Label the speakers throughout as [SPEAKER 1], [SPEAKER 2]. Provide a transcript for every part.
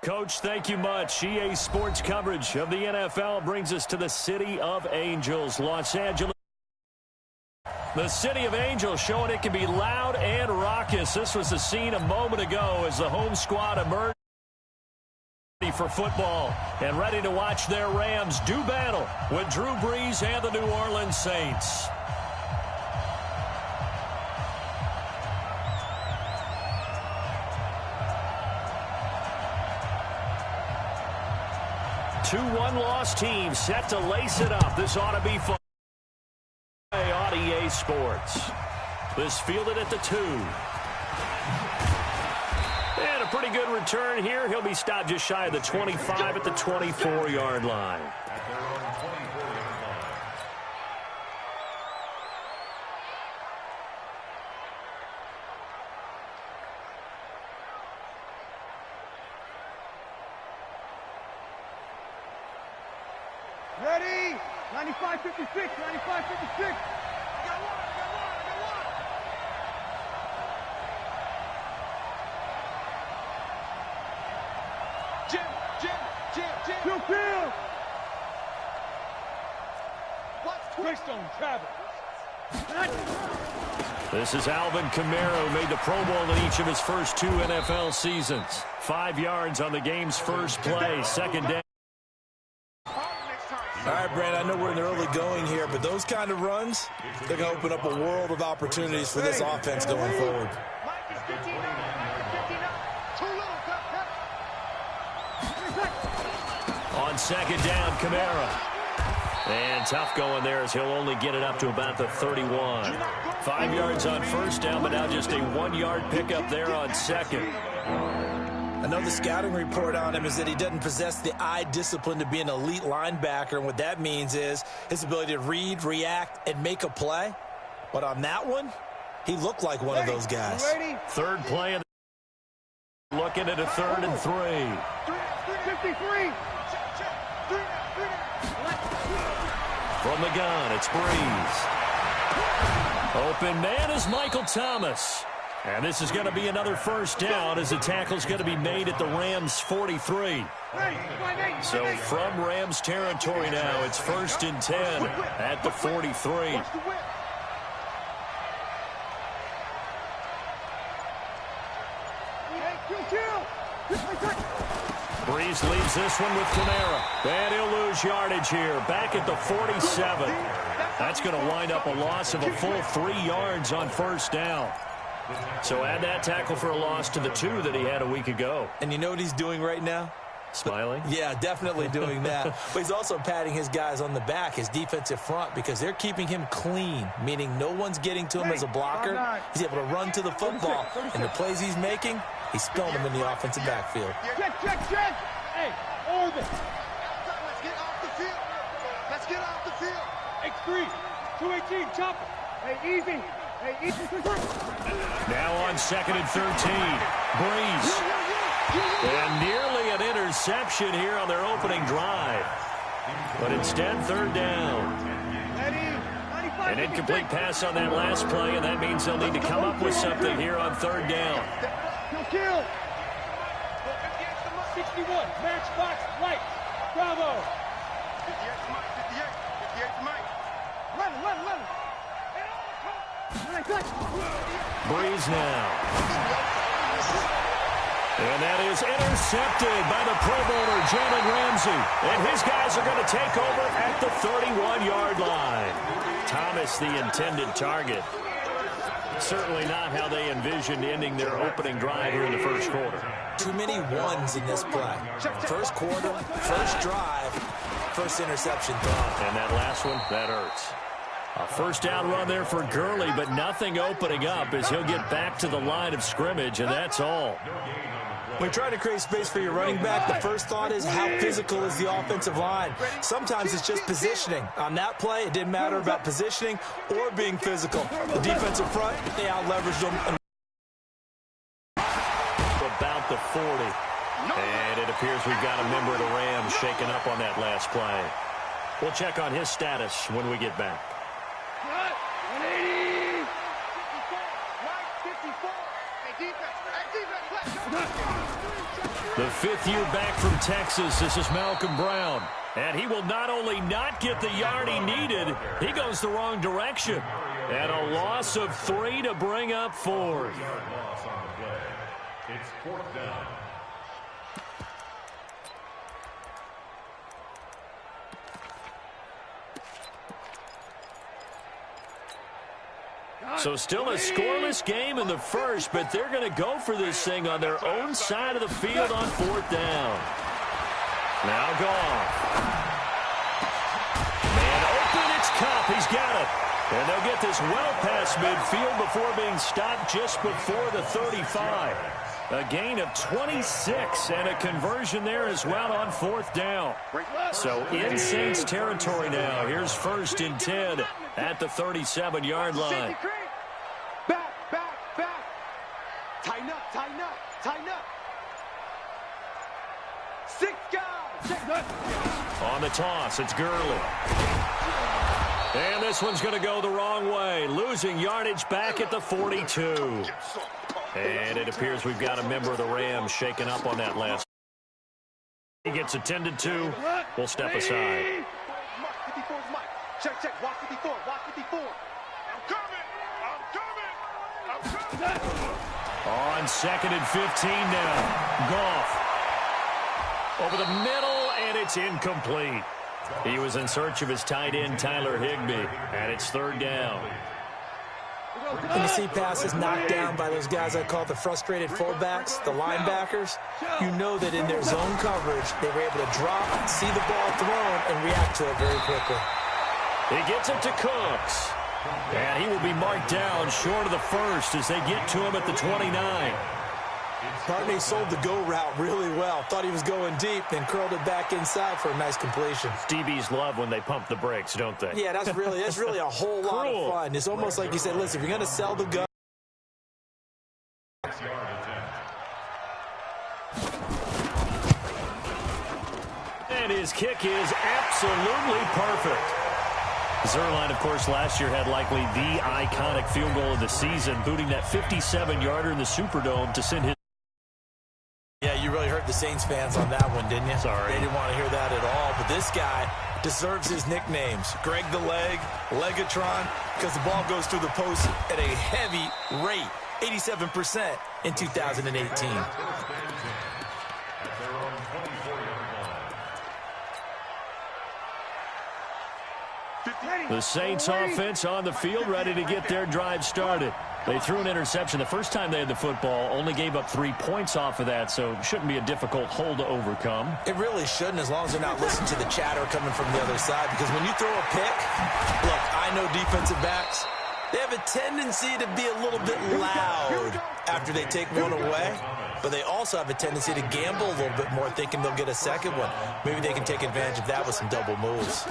[SPEAKER 1] Coach, thank you much. EA Sports coverage of the NFL brings us to the City of Angels, Los Angeles. The City of Angels showing it can be loud and raucous. This was the scene a moment ago as the home squad emerged for football and ready to watch their Rams do battle with Drew Brees and the New Orleans Saints. Two one-loss teams set to lace it up. This ought to be fun on EA Sports. This fielded at the 2. And a pretty good return here. He'll be stopped just shy of the 25 at the 24-yard line.
[SPEAKER 2] Ready? 95-56, 95-56. Jim. Field. Greystone Travis.
[SPEAKER 1] This is Alvin Kamara, who made the Pro Bowl in each of his first 2 NFL seasons. 5 yards on the game's first play, second down.
[SPEAKER 3] All right, Brandon, I know we're in the early going here, but those kind of runs, they're going to open up a world of opportunities for this offense going forward.
[SPEAKER 1] On second down, Kamara. And tough going there as he'll only get it up to about the 31. 5 yards on first down, but now just a 1-yard pickup there on second.
[SPEAKER 3] I know the scouting report on him is that he doesn't possess the eye discipline to be an elite linebacker, and what that means is his ability to read, react, and make a play. But on that one, he looked like one of those guys.
[SPEAKER 1] Third play, looking at a 3rd and 3.
[SPEAKER 2] 53.
[SPEAKER 1] From the gun, it's Brees. Open man is Michael Thomas. And this is going to be another first down as the tackle's going to be made at the Rams' 43. So from Rams territory now, it's 1st and 10 at the 43. Brees leaves this one with Kamara. And he'll lose yardage here. Back at the 47. That's going to wind up a loss of a full 3 yards on first down. So add that tackle for a loss to the 2 that he had a week ago.
[SPEAKER 3] And you know what he's doing right now?
[SPEAKER 1] Smiling?
[SPEAKER 3] Yeah, definitely doing that. But he's also patting his guys on the back, his defensive front, because they're keeping him clean, meaning no one's getting to him as a blocker. He's able to run to the football. And the plays he's making, he's spilling them in the offensive backfield.
[SPEAKER 2] Check. Hey, Orbit. Let's get off the field. X3, 218, chopper. Hey, easy.
[SPEAKER 1] Now on 2nd and 13. Brees. And nearly an interception here on their opening drive. But instead, 3rd down. An incomplete pass on that last play, and that means they'll need to come up with something here on 3rd down.
[SPEAKER 2] Kill. 61, matchbox, light. Bravo. 58 to Mike. Run.
[SPEAKER 1] Brees now. And that is intercepted by the Pro Bowler, Jalen Ramsey. And his guys are going to take over at the 31-yard line. Thomas, the intended target. Certainly not how they envisioned ending their opening drive here in the first quarter.
[SPEAKER 3] Too many ones in this play. First quarter, first drive, first interception thrown.
[SPEAKER 1] And that last one, that hurts. A first down run there for Gurley, but nothing opening up as he'll get back to the line of scrimmage, and that's all.
[SPEAKER 3] When you try to create space for your running back, the first thought is how physical is the offensive line. Sometimes it's just positioning. On that play, it didn't matter about positioning or being physical. The defensive front, they out-leveraged them.
[SPEAKER 1] About the 40. And it appears we've got a member of the Rams shaken up on that last play. We'll check on his status when we get back.
[SPEAKER 2] 180. 54. Hey, defense.
[SPEAKER 1] The fifth year back from Texas, this is Malcolm Brown. And he will not only not get the yard he needed, he goes the wrong direction. And a loss of 3 to bring up 4.
[SPEAKER 4] It's 4th down.
[SPEAKER 1] So still a scoreless game in the first, but they're going to go for this thing on their own side of the field on 4th down. Now Goff. Man open, it's Cup. He's got it. And they'll get this well past midfield before being stopped just before the 35. A gain of 26 and a conversion there as well on 4th down. So in Saints territory now. Here's 1st and 10 at the 37-yard line.
[SPEAKER 2] Back. Tighten up. 6 guys.
[SPEAKER 1] On the toss, it's Gurley. And this one's going to go the wrong way. Losing yardage back at the 42. And it appears we've got a member of the Rams shaken up on that last. He gets attended to. We'll step aside.
[SPEAKER 2] Check. Watch 54. I'm coming.
[SPEAKER 1] On 2nd and 15 now. Goff. Over the middle, and it's incomplete. He was in search of his tight end, Tyler Higbee, and it's 3rd down.
[SPEAKER 3] When you see passes knocked down by those guys I call the frustrated fullbacks, the linebackers, you know that in their zone coverage, they were able to drop, see the ball thrown, and react to it very quickly.
[SPEAKER 1] He gets it to Cooks. And he will be marked down short of the 1st as they get to him at the 29.
[SPEAKER 3] Barney sold the go route really well. Thought he was going deep, then curled it back inside for a nice completion.
[SPEAKER 1] DBs love when they pump the brakes, don't they?
[SPEAKER 3] Yeah, that's really a whole lot of fun. It's almost like you said, listen, if you're going to sell the gun.
[SPEAKER 1] And his kick is absolutely perfect. Zuerlein, of course, last year had likely the iconic field goal of the season, booting that 57-yarder in the Superdome to send his.
[SPEAKER 3] Yeah, you really hurt the Saints fans on that one, didn't you?
[SPEAKER 1] Sorry.
[SPEAKER 3] They didn't want to hear that at all. But this guy deserves his nicknames. Greg the Leg, Legatron, because the ball goes through the post at a heavy rate, 87% in 2018.
[SPEAKER 1] The Saints offense on the field, ready to get their drive started. They threw an interception the first time they had the football, only gave up 3 points off of that, so shouldn't be a difficult hole to overcome.
[SPEAKER 3] It really shouldn't, as long as they're not listening to the chatter coming from the other side, because when you throw a pick, look, I know defensive backs, they have a tendency to be a little bit loud after they take one away, but they also have a tendency to gamble a little bit more, thinking they'll get a second one. Maybe they can take advantage of that with some double moves.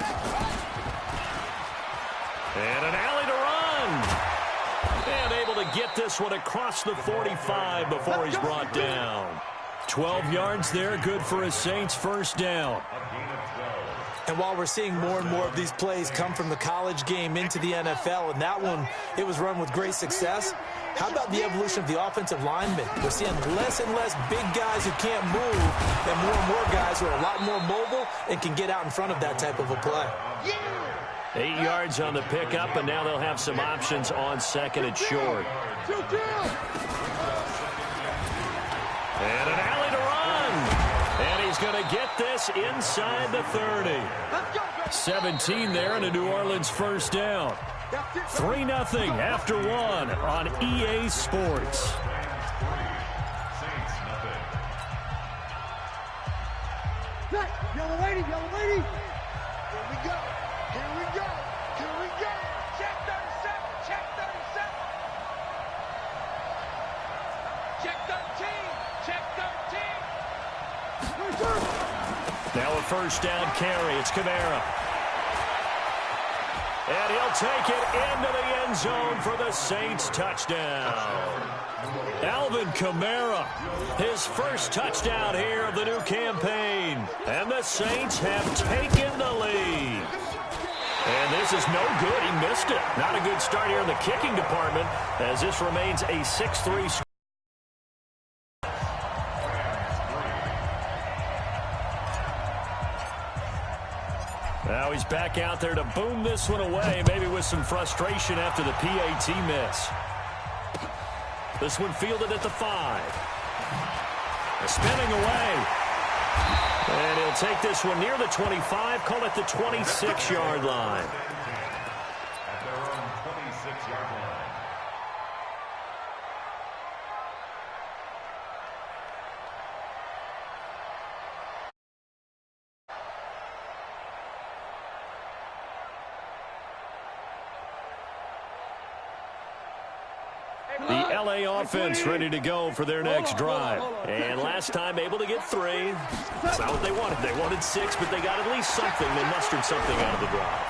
[SPEAKER 1] And an alley to run. And able to get this one across the 45 before he's brought down. 12 yards there, good for a Saints first down.
[SPEAKER 3] And while we're seeing more and more of these plays come from the college game into the NFL, and that one, it was run with great success, how about the evolution of the offensive linemen? We're seeing less and less big guys who can't move and more guys who are a lot more mobile and can get out in front of that type of a play.
[SPEAKER 1] 8 yards on the pickup, and now they'll have some options on 2nd and short. And an alley to run. And he's going to get this inside the 30. 17 there, and a New Orleans first down. 3-0 after 1 on EA Sports.
[SPEAKER 2] Yellow lady. Here we go. Check 37. Check 13.
[SPEAKER 1] Now a first down carry. It's Kamara. And he'll take it into the end zone for the Saints touchdown. Alvin Kamara, his first touchdown here of the new campaign. And the Saints have taken the lead. And this is no good. He missed it. Not a good start here in the kicking department, as this remains a 6-3 score. Now he's back out there to boom this one away, maybe with some frustration after the PAT miss. This one fielded at the 5. Spinning away. And he'll take this one near the 25, call it the 26-yard line.
[SPEAKER 4] At their own 26-yard line.
[SPEAKER 1] The LA offense ready to go for their next drive. And last time able to get 3. That's not what they wanted. They wanted 6, but they got at least something. They mustered something out of the drive.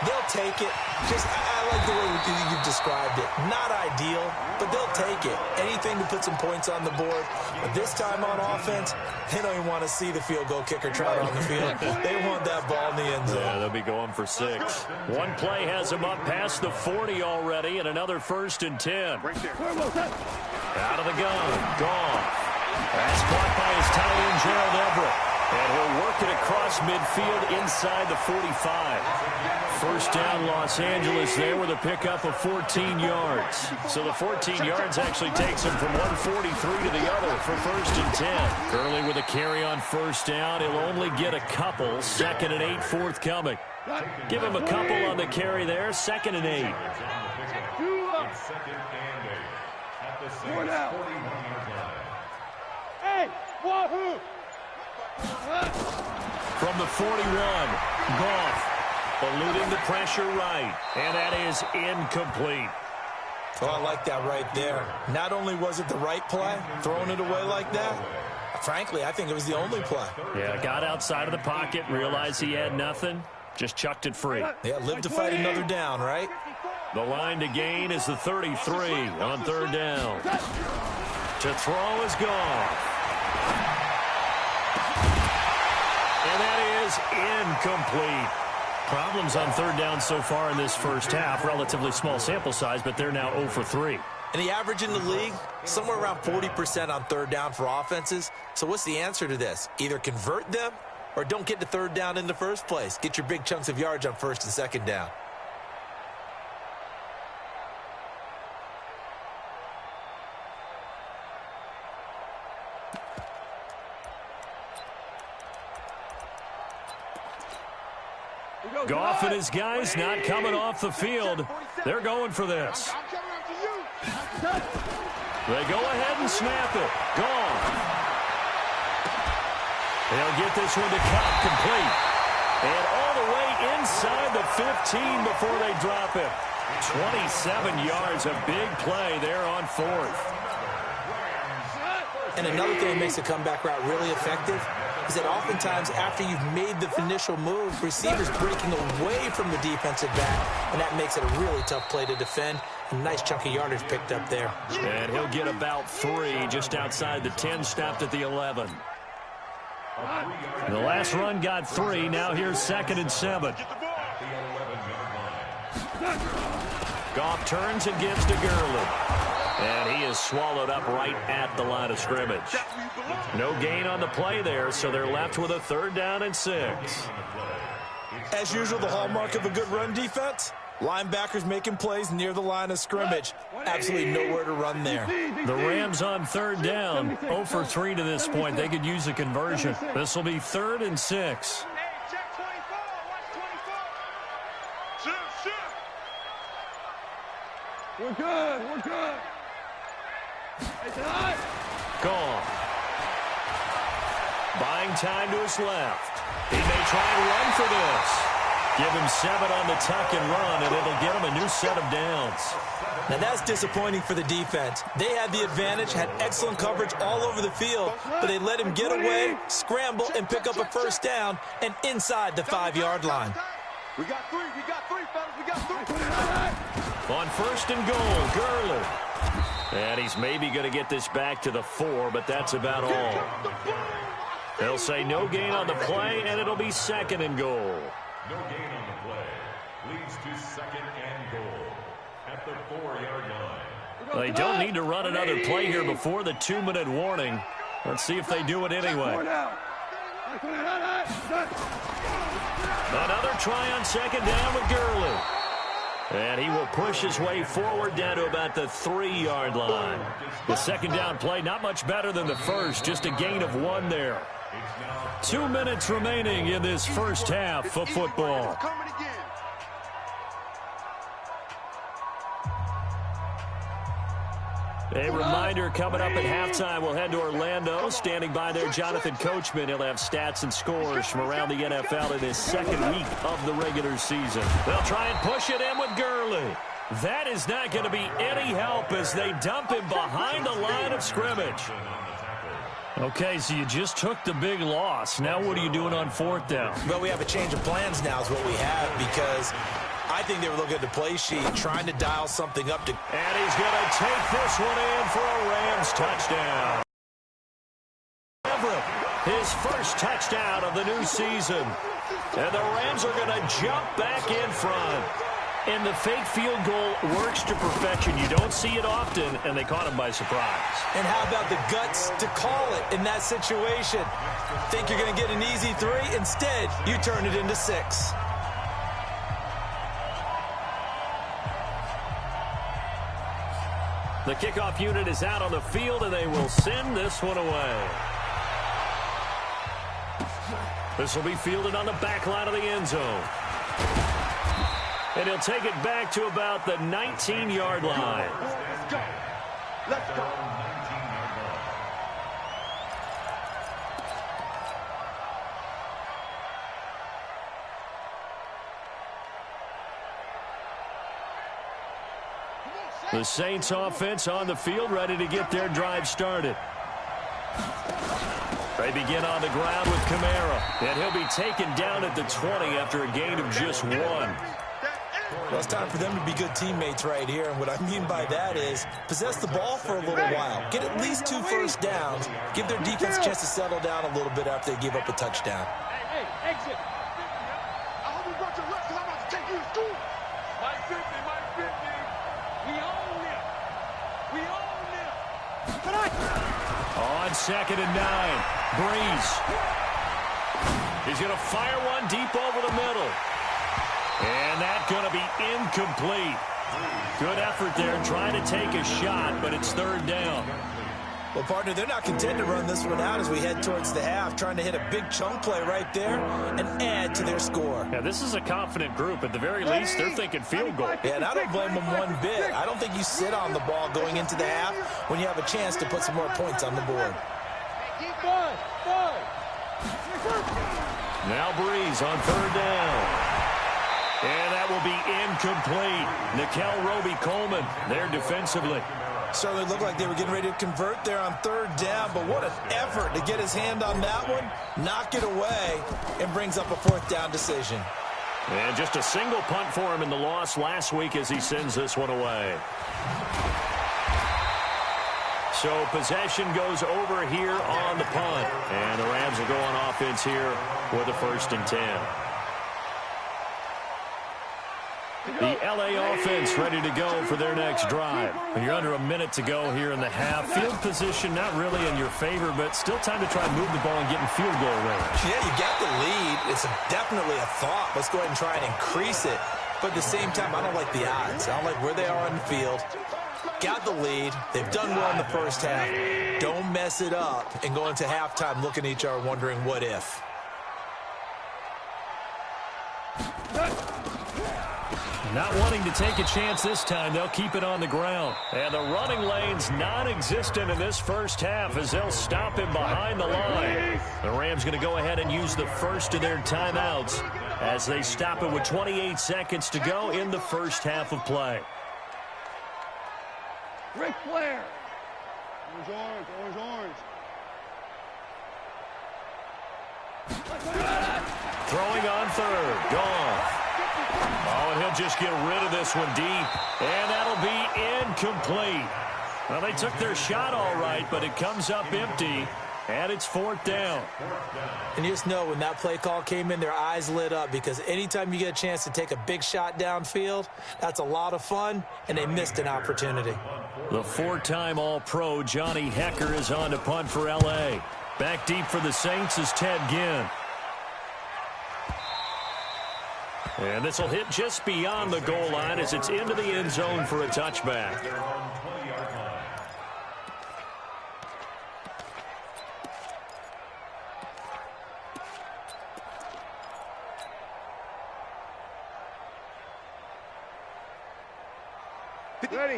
[SPEAKER 3] They'll take it. I like the way you've described it. Not ideal, but they'll take it. Anything to put some points on the board. But this time on offense, they don't even want to see the field goal kicker trot on the field. They want that ball in the end zone.
[SPEAKER 1] Yeah, they'll be going for 6. One play has them up past the 40 already, and another 1st and 10. Out of the gun. Gone. That's caught by his tight end, Gerald Everett. And he'll work it across midfield inside the 45. First down, Los Angeles there with a pickup of 14 yards. So the 14 yards actually takes him from 143 to the other for 1st and 10. Gurley with a carry on first down. He'll only get a couple. 2nd and 8 forthcoming. Give him a couple on the carry there. 2nd and 8.
[SPEAKER 2] Hey, wahoo!
[SPEAKER 1] From the 41, Goff eluding the pressure right, and that is incomplete.
[SPEAKER 3] Oh, I like that right there. Not only was it the right play, throwing it away like that, frankly, I think it was the only play.
[SPEAKER 1] Yeah, got outside of the pocket, realized he had nothing, just chucked it free.
[SPEAKER 3] Yeah, live to fight another down, right?
[SPEAKER 1] The line to gain is the 33 on 3rd down. To throw is Goff. And that is incomplete. Problems on 3rd down so far in this first half. Relatively small sample size, but they're now 0 for 3.
[SPEAKER 3] And the average in the league, somewhere around 40% on 3rd down for offenses. So what's the answer to this? Either convert them or don't get to 3rd down in the first place. Get your big chunks of yards on 1st and 2nd down.
[SPEAKER 1] Goff and his guys not coming off the field. They're going for this. They go ahead and snap it. Goff. They'll get this one to Cup complete. And all the way inside the 15 before they drop it. 27 yards, a big play there on 4th.
[SPEAKER 3] And another thing that makes a comeback route really effective is that oftentimes after you've made the initial move, receivers breaking away from the defensive back, and that makes it a really tough play to defend. A nice chunk of yardage picked up there.
[SPEAKER 1] And he'll get about 3 just outside the 10, stopped at the 11. The last run got 3. Now here's 2nd and 7. Goff turns and gives to Gurley. And he is swallowed up right at the line of scrimmage. No gain on the play there, so they're left with a 3rd down and 6.
[SPEAKER 3] As usual, the hallmark of a good run defense, linebackers making plays near the line of scrimmage. Absolutely nowhere to run there.
[SPEAKER 1] The Rams on 3rd down, 0 for 3 to this point. They could use a conversion. This will be 3rd and 6.
[SPEAKER 2] Check 24, watch 24. Shoot. We're good, we're good.
[SPEAKER 1] Gone. Buying time to his left. He may try and run for this. Give him 7 on the tuck and run, and it'll get him a new set of downs.
[SPEAKER 3] Now that's disappointing for the defense. They had the advantage, had excellent coverage all over the field, but they let him get away, scramble, and pick up a 1st down, and inside the 5-yard line.
[SPEAKER 2] We got 3, fellas, we got 3.
[SPEAKER 1] On 1st and goal, Gurley. And he's maybe going to get this back to the 4, but that's about all. They'll say no gain on the play, and it'll be 2nd and goal.
[SPEAKER 4] No gain on the play. Leads to 2nd and goal at the 4-yard line.
[SPEAKER 1] They don't need to run another play here before the 2-minute warning. Let's see if they do it anyway. Another try on second down with Gurley. And he will push his way forward down to about the 3-yard line. The second down play not much better than the first, just a gain of 1 there. 2 minutes remaining in this first half of football. A reminder coming up at halftime, we'll head to Orlando. Standing by there, Jonathan Coachman. He'll have stats and scores from around the NFL in his second week of the regular season. They'll try and push it in with Gurley. That is not going to be any help as they dump him behind the line of scrimmage. Okay, so you just took the big loss. Now what are you doing on 4th down?
[SPEAKER 3] Well, we have a change of plans now is what we have, because I think they were looking at the play sheet, trying to dial something up.
[SPEAKER 1] And he's going to take this one in for a Rams touchdown. Everett, his first touchdown of the new season. And the Rams are going to jump back in front. And the fake field goal works to perfection. You don't see it often, and they caught him by surprise.
[SPEAKER 3] And how about the guts to call it in that situation? Think you're going to get an easy 3? Instead, you turn it into 6.
[SPEAKER 1] The kickoff unit is out on the field, and they will send this one away. This will be fielded on the back line of the end zone. And he'll take it back to about the 19-yard line.
[SPEAKER 2] Let's go. Let's go.
[SPEAKER 1] The Saints offense on the field, ready to get their drive started. They begin on the ground with Kamara, and he'll be taken down at the 20 after a gain of just 1.
[SPEAKER 3] Well, it's time for them to be good teammates right here, and what I mean by that is possess the ball for a little while. Get at least 2 first downs. Give their defense a chance to settle down a little bit after they give up a touchdown.
[SPEAKER 2] Hey, exit. I hope you brought your left, because I'm about to take you to school. Mike 50, Mike 50. We own it. We own it.
[SPEAKER 1] On 2nd and 9, Breeze. He's going to fire one deep over the middle. And that's going to be incomplete. Good effort there trying to take a shot, but it's 3rd down.
[SPEAKER 3] Well, partner, they're not content to run this one out as we head towards the half, trying to hit a big chunk play right there and add to their score.
[SPEAKER 1] Yeah, this is a confident group. At the very least, they're thinking field goal.
[SPEAKER 3] Yeah, and I don't blame them one bit. I don't think you sit on the ball going into the half when you have a chance to put some more points on the board.
[SPEAKER 1] Now Breeze on 3rd down. And that will be incomplete. Nikel Roby-Coleman there defensively.
[SPEAKER 3] Certainly looked like they were getting ready to convert there on 3rd down, but what an effort to get his hand on that one, knock it away, and brings up a 4th down decision.
[SPEAKER 1] And just a single punt for him in the loss last week as he sends this one away. So possession goes over here on the punt. And the Rams will go on offense here with a 1st and 10. The L.A. offense ready to go for their next drive. And you're under a minute to go here in the half. Field position not really in your favor, but still time to try and move the ball and get in field goal range.
[SPEAKER 3] Yeah, you got the lead. It's definitely a thought. Let's go ahead and try and increase it. But at the same time, I don't like the odds. I don't like where they are on the field. Got the lead. They've done well in the first half. Don't mess it up and go into halftime looking at each other wondering what if.
[SPEAKER 1] Not wanting to take a chance this time, they'll keep it on the ground. And the running lane's non-existent in this first half as they'll stop him behind the line. The Rams going to go ahead and use the first of their timeouts as they stop it with 28 seconds to go in the first half of play.
[SPEAKER 2] Ric Flair. Orange, orange, orange, orange.
[SPEAKER 1] Throwing on 3rd. Goff. Oh, and he'll just get rid of this one deep. And that'll be incomplete. Well, they took their shot all right, but it comes up empty. And it's 4th down.
[SPEAKER 3] And you just know when that play call came in, their eyes lit up because anytime you get a chance to take a big shot downfield, that's a lot of fun, and they missed an opportunity.
[SPEAKER 1] The 4-time All-Pro Johnny Hekker is on to punt for L.A. Back deep for the Saints is Ted Ginn. And this will hit just beyond the goal line as it's into the end zone for a touchback.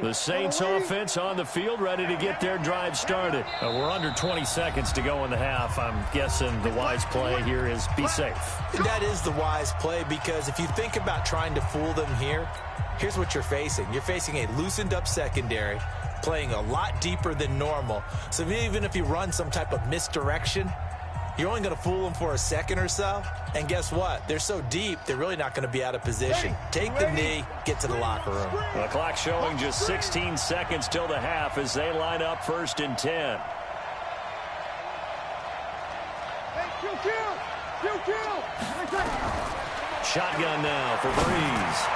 [SPEAKER 1] The Saints offense on the field, ready to get their drive started. We're under 20 seconds to go in the half. I'm guessing the wise play here is be safe.
[SPEAKER 3] That is the wise play, because if you think about trying to fool them here, here's what you're facing. You're facing a loosened up secondary, playing a lot deeper than normal. So even if you run some type of misdirection, you're only going to fool them for a second or so. And guess what? They're so deep, they're really not going to be out of position. Take the knee, get to the locker room.
[SPEAKER 1] The clock showing just 16 seconds till the half as they line up 1st and 10. Shotgun now for Breeze.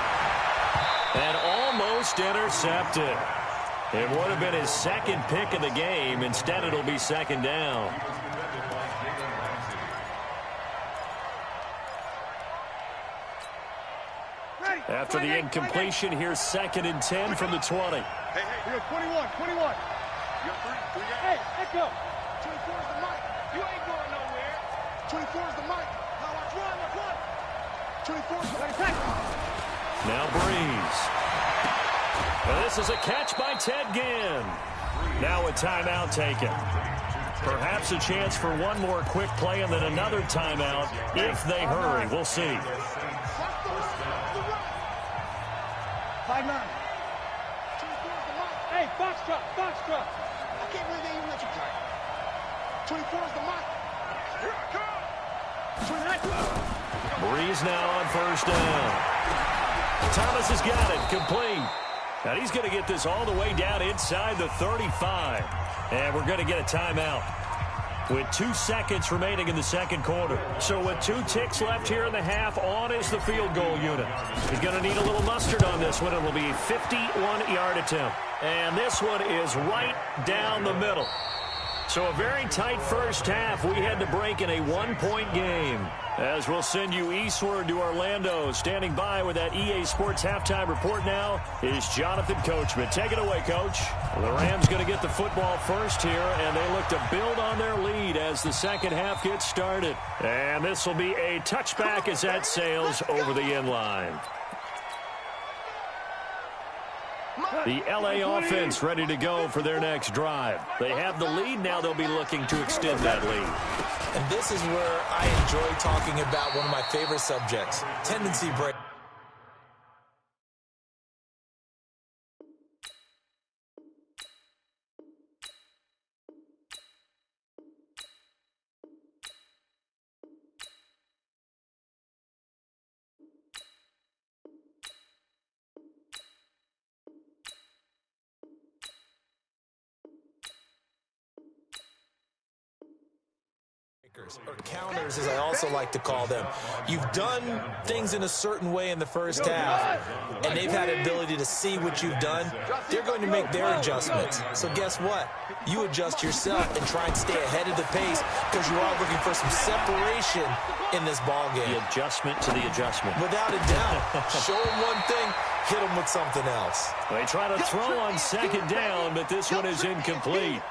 [SPEAKER 1] And almost intercepted. It would have been his second pick of the game. Instead, it'll be 2nd down. After the incompletion, here's 2nd and 10 from the 20.
[SPEAKER 2] Hey, 21. Hey, let's go. 24 is the mic. You ain't going nowhere. 24 is the mic. Now let's run. 24 is the mic.
[SPEAKER 1] Now Breeze. And this is a catch by Ted Ginn. Now a timeout taken. Perhaps a chance for one more quick play and then another timeout if they hurry. We'll see.
[SPEAKER 2] 5-9. Hey, Foxtrot. I can't believe they even let you play. 24 is the mic. Here I come.
[SPEAKER 1] Breeze now on 1st down. Thomas has got it, complete. And he's going to get this all the way down inside the 35. And we're going to get a timeout with 2 seconds remaining in the 2nd quarter. So with 2 ticks left here in the half, on is the field goal unit. He's going to need a little mustard on this one. It will be a 51-yard attempt. And this one is right down the middle. So a very tight first half. We had to break in a 1-point game. As we'll send you eastward to Orlando. Standing by with that EA Sports halftime report now is Jonathan Coachman. Take it away, Coach. The Rams going to get the football first here, and they look to build on their lead as the 2nd half gets started. And this will be a touchback as that sails over the end line. The LA offense ready to go for their next drive. They have the lead. Now they'll be looking to extend that lead.
[SPEAKER 3] And this is where I enjoy talking about one of my favorite subjects, tendency break. Or counters, as I also like to call them. You've done things in a certain way in the first half, and they've had an ability to see what you've done. They're going to make their adjustments. So guess what? You adjust yourself and try and stay ahead of the pace, because you are looking for some separation in this ball game.
[SPEAKER 1] The adjustment to the adjustment.
[SPEAKER 3] Without a doubt. Show them one thing, hit them with something else.
[SPEAKER 1] They try to throw on 2nd down, but this one is incomplete.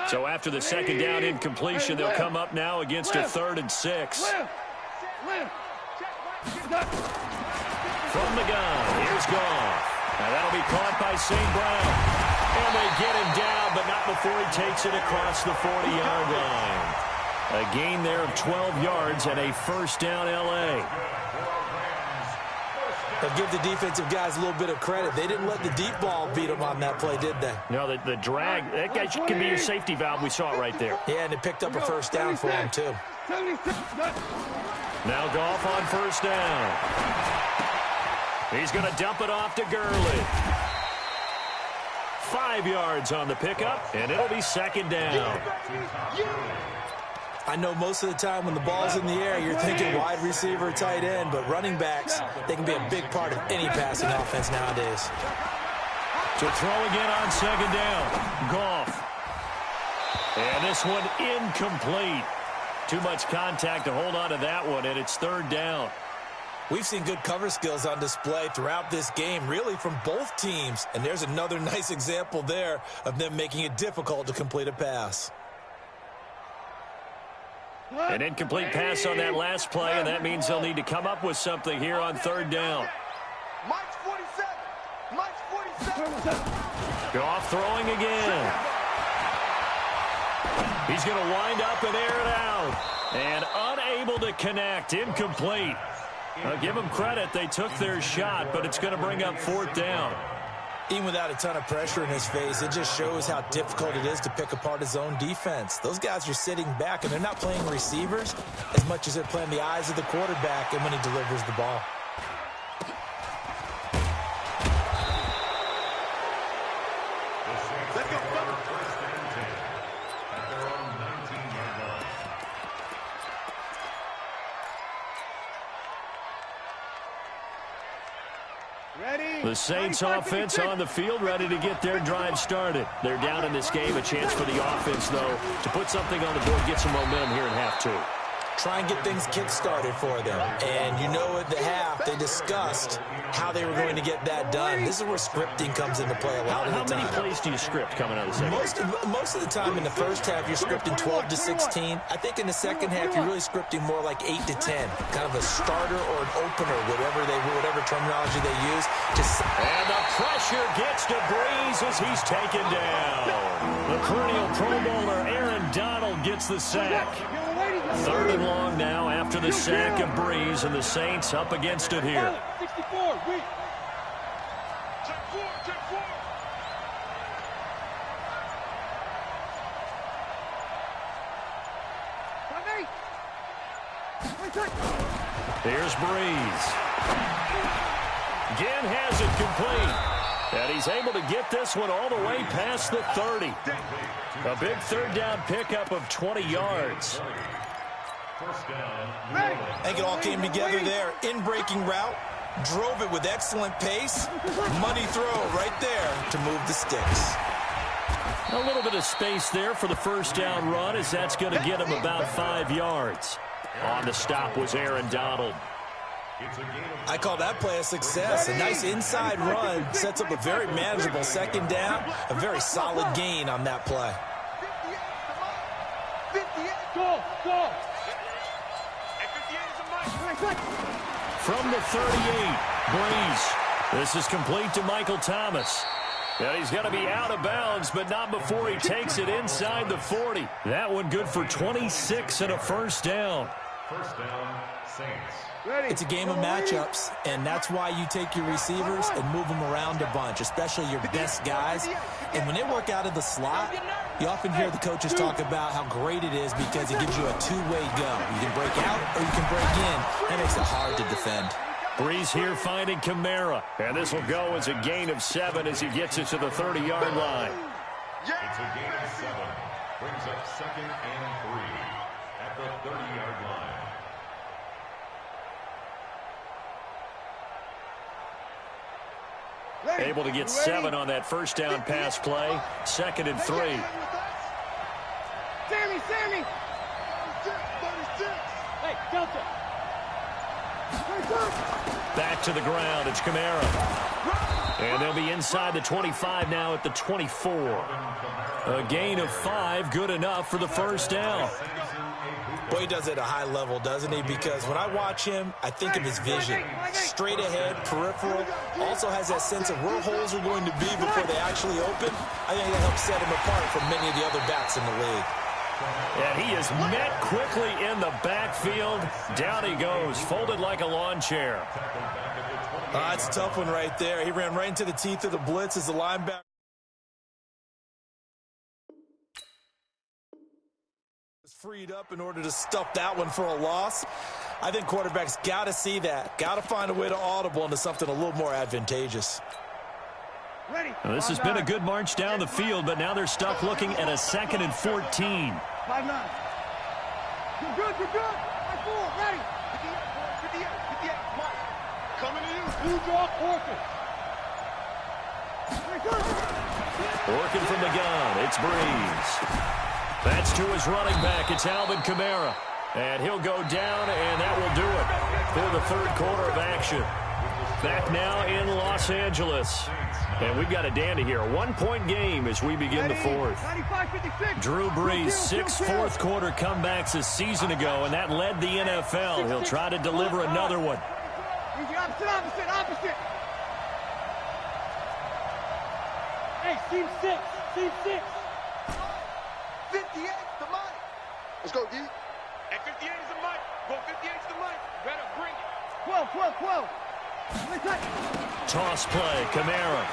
[SPEAKER 1] So after the 2nd down incompletion, they'll come up now against a 3rd and 6. From the gun, here's Goff. Now that'll be caught by St. Brown. And they get him down, but not before he takes it across the 40-yard line. A gain there of 12 yards and a 1st down LA.
[SPEAKER 3] But give the defensive guys a little bit of credit. They didn't let the deep ball beat them on that play, did they?
[SPEAKER 1] No, the drag, that guy can be your safety valve. We saw it right there.
[SPEAKER 3] Yeah, and it picked up a 1st down for him, too.
[SPEAKER 1] Now Goff on 1st down. He's going to dump it off to Gurley. 5 yards on the pickup, and it'll be 2nd down.
[SPEAKER 3] I know most of the time when the ball's in the air, you're thinking wide receiver, tight end, but running backs, they can be a big part of any passing offense nowadays.
[SPEAKER 1] To throw again on second down. Goff. And this one incomplete. Too much contact to hold on to that one, and it's third down.
[SPEAKER 3] We've seen good cover skills on display throughout this game, really from both teams. And there's another nice example there of them making it difficult to complete a pass.
[SPEAKER 1] An incomplete pass on that last play, and that means they'll need to come up with something here on third down.
[SPEAKER 2] Mike's 47. Mike's 47.
[SPEAKER 1] Goff throwing again. He's going to wind up and air it out. And unable to connect. Incomplete. I'll give them credit. They took their shot, but it's going to bring up fourth down.
[SPEAKER 3] Even without a ton of pressure in his face, it just shows how difficult it is to pick apart his own defense. Those guys are sitting back, and they're not playing receivers as much as they're playing the eyes of the quarterback and when he delivers the ball.
[SPEAKER 1] The Saints offense on the field, ready to get their drive started. They're down in this game. A chance for the offense, though, to put something on the board, get some momentum here in half two.
[SPEAKER 3] Try and get things kick-started for them. And you know at the half, they discussed how they were going to get that done. This is where scripting comes into play a lot of the time.
[SPEAKER 1] How many plays do you script coming out of the second?
[SPEAKER 3] Most of the time in the first half, you're scripting 12 to 16. I think in the second half, you're really scripting more like 8 to 10. Kind of a starter or an opener, whatever terminology they use.
[SPEAKER 1] And the pressure gets to Breeze as he's taken down. The perennial Pro Bowler Aaron Donald gets the sack. Third and long now after the sack of Breeze, and the Saints up against it here.
[SPEAKER 2] 64, weak. Check four.
[SPEAKER 1] Here's Breeze. Again has it complete. And he's able to get this one all the way past the 30. A big third down pickup of 20 yards.
[SPEAKER 3] I think it all came together there. In-breaking route, drove it with excellent pace. Money throw right there to move the sticks.
[SPEAKER 1] A little bit of space there for the first down run, as that's going to get him about 5 yards. On the stop was Aaron Donald.
[SPEAKER 3] I call that play a success. A nice inside run sets up a very manageable second down. A very solid gain on that play.
[SPEAKER 2] 58, go.
[SPEAKER 1] From the 38, Breeze. This is complete to Michael Thomas. And he's going to be out of bounds, but not before he takes it inside the 40. That one good for 26 and a first down.
[SPEAKER 4] First down, Saints.
[SPEAKER 3] It's a game of matchups, and that's why you take your receivers and move them around a bunch, especially your best guys. And when they work out of the slot, you often hear the coaches talk about how great it is because it gives you a two-way go. You can break out or you can break in. That makes it hard to defend.
[SPEAKER 1] Breeze here finding Kamara. And this will go as a gain of 7 as he gets it to the 30-yard line.
[SPEAKER 4] It's a gain of 7. Brings up second and 3 at the 30-yard line.
[SPEAKER 1] Able to get 7 on that first down pass play. Second and 3.
[SPEAKER 2] Sammy. 36. Hey, Delta.
[SPEAKER 1] Back to the ground. It's Kamara. And they'll be inside the 25 now at the 24. A gain of 5, good enough for the first down.
[SPEAKER 3] Boy, he does it at a high level, doesn't he? Because when I watch him, I think of his vision. Straight ahead, peripheral. Also has that sense of where holes are going to be before they actually open. I think that helps set him apart from many of the other backs in the league.
[SPEAKER 1] And he is met quickly in the backfield. Down he goes, folded like a lawn chair.
[SPEAKER 3] That's a tough one right there. He ran right into the teeth of the blitz as the linebacker was freed up in order to stuff that one for a loss. I think quarterbacks got to see that. Got to find a way to audible into something a little more advantageous.
[SPEAKER 1] Well, this has been a good march down the field, but now they're stuck looking at a 2nd and 14.
[SPEAKER 2] You're good, you're good. Right forward, ready. 58, 58, Mike. Coming to you. You drop Orkin.
[SPEAKER 1] Orkin from the gun. It's Breeze. That's to his running back. It's Alvin Kamara. And he'll go down, and that will do it for the third quarter of action. Back now in Los Angeles. And we've got a dandy here. A one-point game as we begin the fourth. Drew Brees, 6 fourth-quarter comebacks a season ago, and that led the NFL. He'll try to deliver another one.
[SPEAKER 2] Opposite. Hey, seam 6. 58 the mic. Let's go, D. Hey, 58 is the mic. Go 58 is the mic. Better bring it. 12.
[SPEAKER 1] Toss play, Kamara.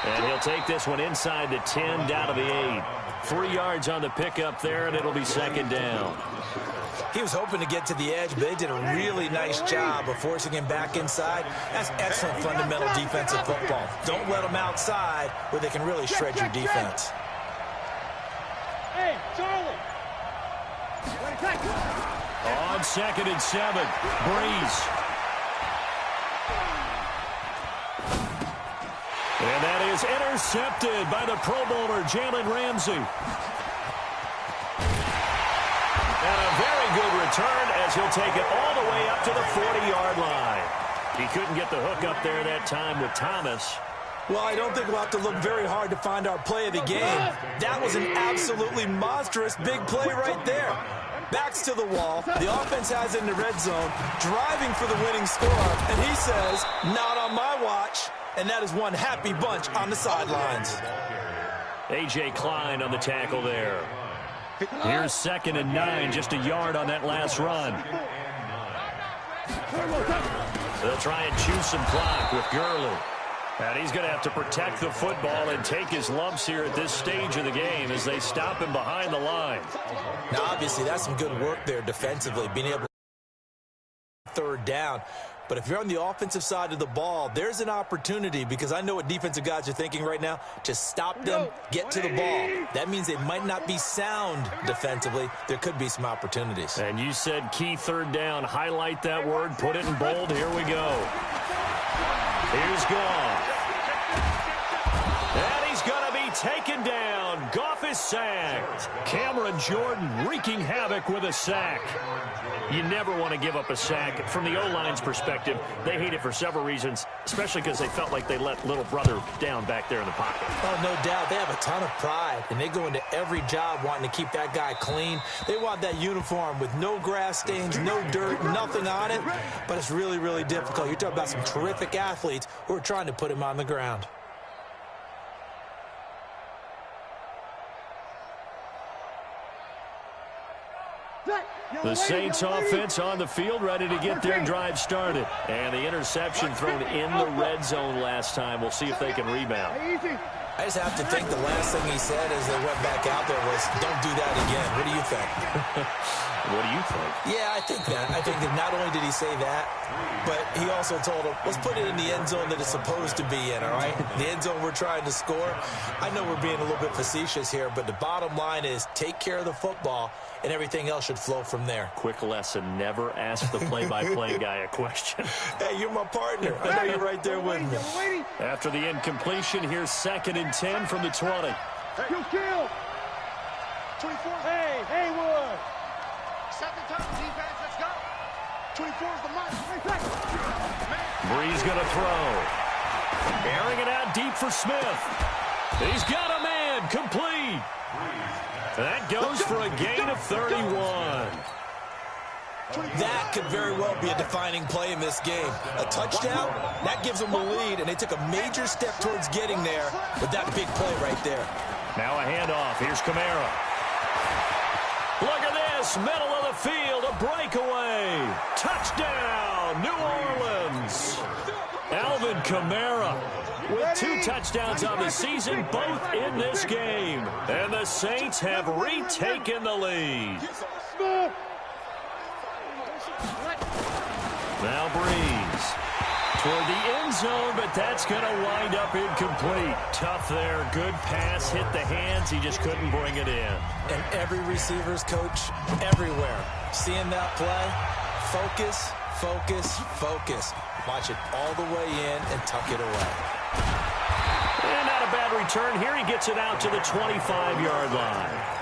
[SPEAKER 1] And he'll take this one inside the 10, down to the 8. 3 yards on the pickup there, and it'll be second down.
[SPEAKER 3] He was hoping to get to the edge, but they did a really nice job of forcing him back inside. That's excellent fundamental defensive football. Don't let them outside where they can really shred your defense.
[SPEAKER 2] Hey, Charlie.
[SPEAKER 1] On 2nd and 7, Breeze. And that is intercepted by the Pro Bowler, Jalen Ramsey. And a very good return as he'll take it all the way up to the 40-yard line. He couldn't get the hook up there that time with Thomas.
[SPEAKER 3] Well, I don't think we'll have to look very hard to find our play of the game. That was an absolutely monstrous big play right there. Backs to the wall. The offense has it in the red zone, driving for the winning score. And he says, not on my watch. And that is one happy bunch on the sidelines.
[SPEAKER 1] A.J. Klein on the tackle there. Here's 2nd and 9, just a yard on that last run. They'll try and chew some clock with Gurley. And he's going to have to protect the football and take his lumps here at this stage of the game as they stop him behind the line.
[SPEAKER 3] Now, obviously, that's some good work there defensively, being able to third down. But if you're on the offensive side of the ball, there's an opportunity, because I know what defensive guys are thinking right now, to stop them, get to the ball. That means they might not be sound defensively. There could be some opportunities.
[SPEAKER 1] And you said key third down. Highlight that word. Put it in bold. Here we go. Here's Goff. And he's going to be taken down. Goff is sacked. Cameron Jordan wreaking havoc with a sack. You never want to give up a sack. From the O-line's perspective, they hate it for several reasons, especially because they felt like they let little brother down back there in the pocket.
[SPEAKER 3] Oh, no doubt. They have a ton of pride, and they go into every job wanting to keep that guy clean. They want that uniform with no grass stains, no dirt, nothing on it. But it's really, really difficult. You're talking about some terrific athletes who are trying to put him on the ground.
[SPEAKER 1] The Saints offense on the field, ready to get their drive started. And the interception thrown in the red zone last time. We'll see if they can rebound.
[SPEAKER 3] I just have to think the last thing he said as they went back out there was, don't do that again. What do you think?
[SPEAKER 1] What do you think?
[SPEAKER 3] Yeah, I think that. I think that not only did he say that, but he also told him, let's put it in the end zone that it's supposed to be in, all right? The end zone we're trying to score. I know we're being a little bit facetious here, but the bottom line is take care of the football, and everything else should flow from there.
[SPEAKER 1] Quick lesson, never ask the play-by-play guy a question.
[SPEAKER 3] Hey, you're my partner. I know you're right there with me.
[SPEAKER 1] After the incompletion, here's 2nd and 10 from the 20.
[SPEAKER 2] Kill. 24. Hey, Haywood. Second time, defense, let's go. 24 is the mark.
[SPEAKER 1] Breeze going to throw. Airing it out deep for Smith. He's got a man, complete. That goes for a gain of 31.
[SPEAKER 3] That could very well be a defining play in this game. A touchdown, that gives them a lead, and they took a major step towards getting there with that big play right there.
[SPEAKER 1] Now a handoff. Here's Kamara. Look at this, middle of the field, a breakaway. Touchdown, New Orleans. Alvin Kamara with 2 touchdowns on the season, both in this game. And the Saints have retaken the lead. Now Breeze. for the end zone, but that's going to wind up incomplete. Tough there. Good pass. Hit the hands. He just couldn't bring it in.
[SPEAKER 3] And every receiver's coach everywhere. Seeing that play, focus, focus, focus. Watch it all the way in and tuck it away.
[SPEAKER 1] And not a bad return here. He gets it out to the 25-yard line.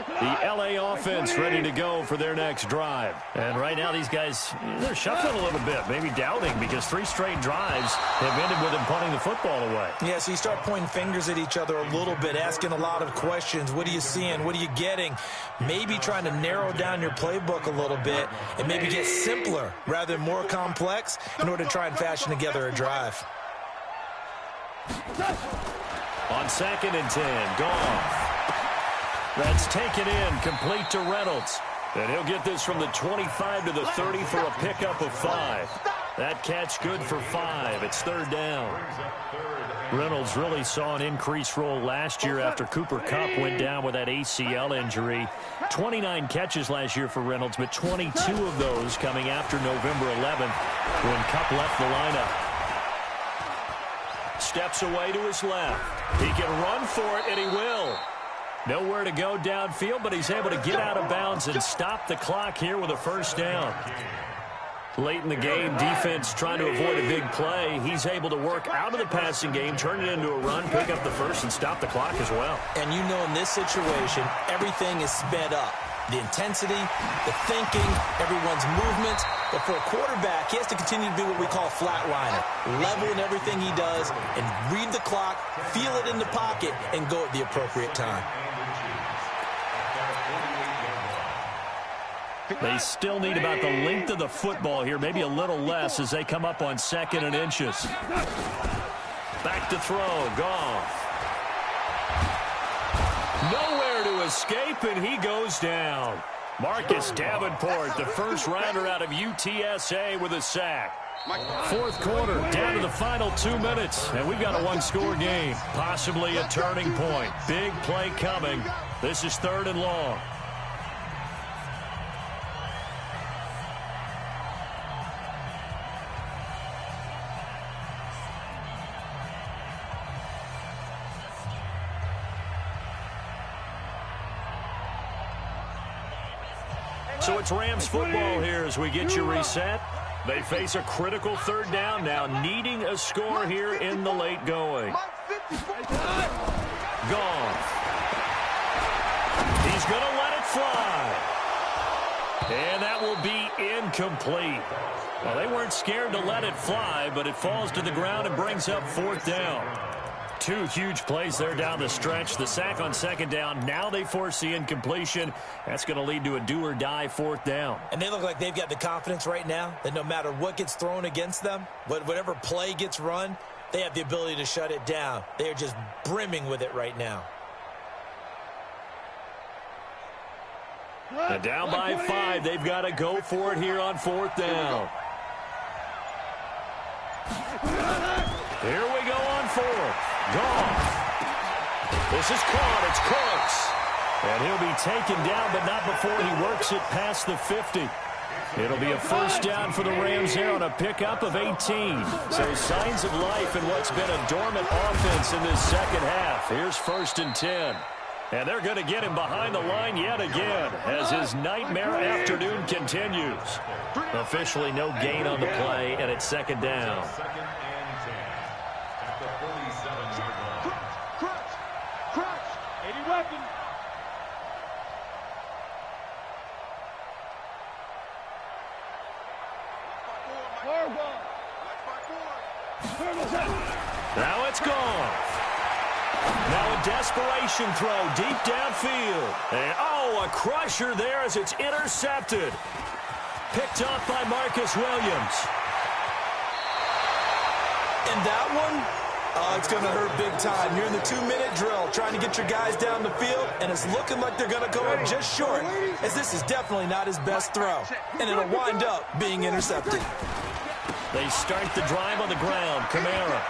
[SPEAKER 1] The L.A. offense ready to go for their next drive. And right now these guys, they're shuffling a little bit, maybe doubting, because 3 straight drives have ended with them punting the football away.
[SPEAKER 3] Yeah, so you start pointing fingers at each other a little bit, asking a lot of questions. What are you seeing? What are you getting? Maybe trying to narrow down your playbook a little bit and maybe get simpler rather than more complex in order to try and fashion together a drive.
[SPEAKER 1] On 2nd and 10, Goff. That's taken in, complete to Reynolds. And he'll get this from the 25 to the 30 for a pickup of 5. That catch good for 5. It's 3rd down. Reynolds really saw an increased role last year after Cooper Kupp went down with that ACL injury. 29 catches last year for Reynolds, but 22 of those coming after November 11th when Kupp left the lineup. Steps away to his left. He can run for it, and he will. Nowhere to go downfield, but he's able to get out of bounds and stop the clock here with a 1st down. Late in the game, defense trying to avoid a big play. He's able to work out of the passing game, turn it into a run, pick up the 1st, and stop the clock as well.
[SPEAKER 3] And you know in this situation, everything is sped up. The intensity, the thinking, everyone's movements. But for a quarterback, he has to continue to be what we call a flatliner. Level in everything he does and read the clock, feel it in the pocket, and go at the appropriate time.
[SPEAKER 1] They still need about the length of the football here, maybe a little less as they come up on 2nd and inches. Back to throw, Goff. Nowhere to escape, and he goes down. Marcus Davenport, the 1st rounder out of UTSA with a sack. 4th quarter, down to the final 2 minutes, and we've got a 1-score game. Possibly a turning point. Big play coming. This is 3rd and long. So it's Rams football here as we get you reset. They face a critical 3rd down now, needing a score here in the late going. Goff. He's going to let it fly. And that will be incomplete. Well, they weren't scared to let it fly, but it falls to the ground and brings up 4th down. 2 huge plays there down the stretch. The sack on 2nd down. Now they force the incompletion. That's going to lead to a do-or-die 4th down.
[SPEAKER 3] And they look like they've got the confidence right now that no matter what gets thrown against them, whatever play gets run, they have the ability to shut it down. They are just brimming with it right now.
[SPEAKER 1] And down by 5. They've got to go for it here on 4th down. Here we go on 4th. Goff. This is caught. It's Cooks. And he'll be taken down, but not before he works it past the 50. It'll be a 1st down for the Rams there on a pickup of 18. So signs of life in what's been a dormant offense in this 2nd half. Here's 1st and 10. And they're going to get him behind the line yet again as his nightmare afternoon continues. Officially no gain on the play, and it's 2nd down. Now it's gone. Now a desperation throw deep downfield. And, oh, a crusher there as it's intercepted. Picked up by Marcus Williams.
[SPEAKER 3] And that one, it's going to hurt big time. You're in the 2-minute drill trying to get your guys down the field, and it's looking like they're going to go up just short, as this is definitely not his best throw. And it'll wind up being intercepted.
[SPEAKER 1] They start the drive on the ground. Kamara.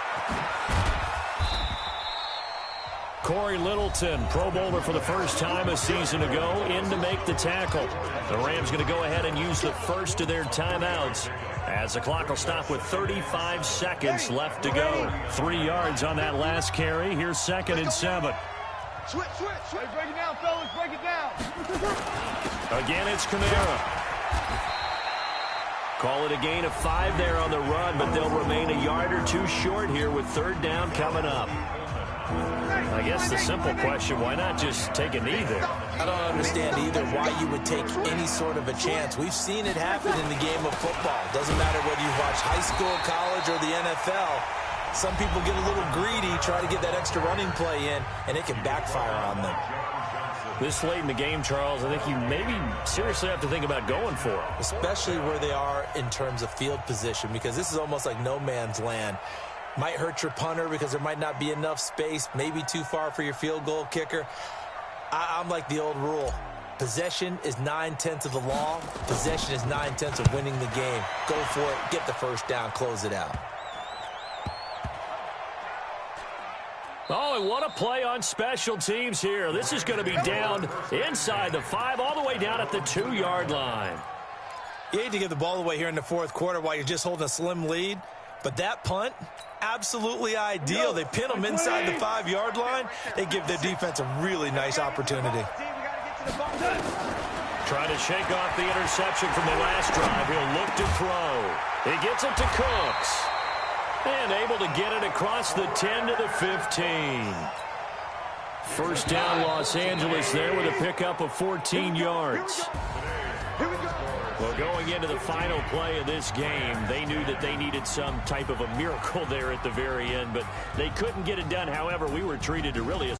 [SPEAKER 1] Corey Littleton, Pro Bowler for the first time a season ago, in to make the tackle. The Rams going to go ahead and use the first of their timeouts as the clock will stop with 35 seconds left to go. 3 yards on that last carry. Here's 2nd and 7.
[SPEAKER 2] Switch. Hey, break it down, fellas. Break it down.
[SPEAKER 1] Again, it's Kamara. Call it a gain of 5 there on the run, but they'll remain a yard or 2 short here with 3rd down coming up. I guess the simple question, why not just take a knee there?
[SPEAKER 3] I don't understand either why you would take any sort of a chance. We've seen it happen in the game of football. Doesn't matter whether you watch high school, college, or the NFL. Some people get a little greedy, try to get that extra running play in, and it can backfire on them.
[SPEAKER 1] This late in the game, Charles, I think you maybe seriously have to think about going for it.
[SPEAKER 3] Especially where they are in terms of field position, because this is almost like no man's land. Might hurt your punter because there might not be enough space, maybe too far for your field goal kicker. I'm like the old rule. Possession is 9/10 of the law. Possession is 9/10 of winning the game. Go for it, get the first down, close it out.
[SPEAKER 1] Oh, and what a play on special teams here. This is going to be down inside the 5, all the way down at the 2-yard line.
[SPEAKER 3] You hate to give the ball away here in the 4th quarter while you're just holding a slim lead, but that punt, absolutely ideal. They pin them inside the 5-yard line. They give their defense a really nice opportunity.
[SPEAKER 1] Trying to shake off the interception from the last drive. He'll look to throw. He gets it to Cooks. And able to get it across the 10 to the 15. First down, Los Angeles there with a pickup of 14 yards. Well, going into the final play of this game, they knew that they needed some type of a miracle there at the very end, but they couldn't get it done. However, we were treated to really a